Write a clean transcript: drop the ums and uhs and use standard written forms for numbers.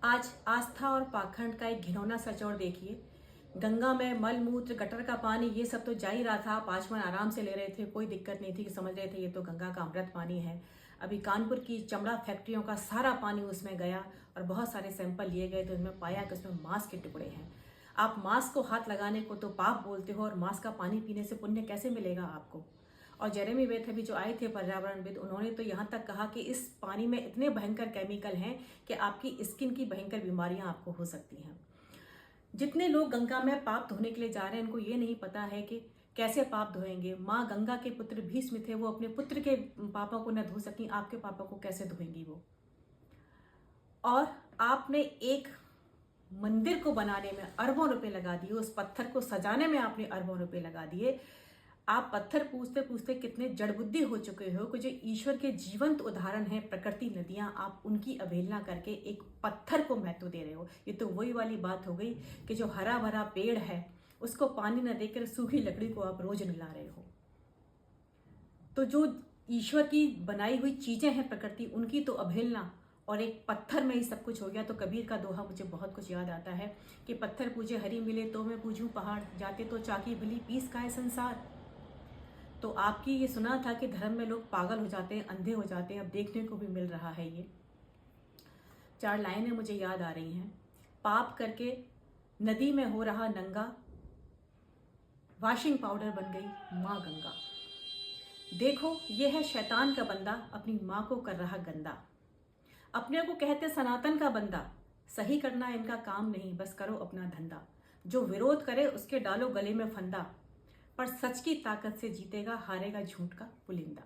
आज आस्था और पाखंड का एक घिनौना सचौड़ देखिए। गंगा में मल मूत्र गटर का पानी ये सब तो जा ही रहा था, आप आचमन आराम से ले रहे थे, कोई दिक्कत नहीं थी कि समझ रहे थे ये तो गंगा का अमृत पानी है। अभी कानपुर की चमड़ा फैक्ट्रियों का सारा पानी उसमें गया और बहुत सारे सैंपल लिए गए तो उनमें पाया कि उसमें मांस के टुकड़े हैं। आप मांस को हाथ लगाने को तो पाप बोलते हो और मांस का पानी पीने से पुण्य कैसे मिलेगा आपको। और जेरेमी बेथ अभी जो आए थे पर्यावरणविद, उन्होंने तो यहाँ तक कहा कि इस पानी में इतने भयंकर केमिकल हैं कि आपकी स्किन की भयंकर बीमारियां आपको हो सकती हैं। जितने लोग गंगा में पाप धोने के लिए जा रहे हैं उनको ये नहीं पता है कि कैसे पाप धोएंगे। माँ गंगा के पुत्र भीष्म थे, वो अपने पुत्र के पापों को न धो सकी, आपके पापों को कैसे धोएंगी वो। और आपने एक मंदिर को बनाने में अरबों रुपए लगा दिए, उस पत्थर को सजाने में आपने अरबों रुपए लगा दिए। आप पत्थर पूछते पूछते कितने जड़बुद्धि हो चुके हो कि जो ईश्वर के जीवंत उदाहरण है प्रकृति नदियां, आप उनकी अवहेलना करके एक पत्थर को महत्व दे रहे हो। ये तो वही वाली बात हो गई कि जो हरा भरा पेड़ है उसको पानी न देकर सूखी लकड़ी को आप रोज नला रहे हो। तो जो ईश्वर की बनाई हुई चीजें हैं प्रकृति, उनकी तो अवहेलना, और एक पत्थर में ही सब कुछ हो गया। तो कबीर का दोहा मुझे बहुत कुछ याद आता है कि पत्थर पूजे हरी मिले तो मैं पूजूं पहाड़, जाते तो चाकी भली पीस का है संसार। तो आपकी ये सुना था कि धर्म में लोग पागल हो जाते हैं, अंधे हो जाते हैं, अब देखने को भी मिल रहा है। ये 4 लाइनें मुझे याद आ रही हैं। पाप करके नदी में हो रहा नंगा, वॉशिंग पाउडर बन गई माँ गंगा। देखो ये है शैतान का बंदा, अपनी माँ को कर रहा गंदा। अपने को कहते सनातन का बंदा, सही करना इनका काम नहीं, बस करो अपना धंधा। जो विरोध करे उसके डालो गले में फंदा, पर सच की ताकत से जीतेगा, हारेगा झूठ का पुलिंदा।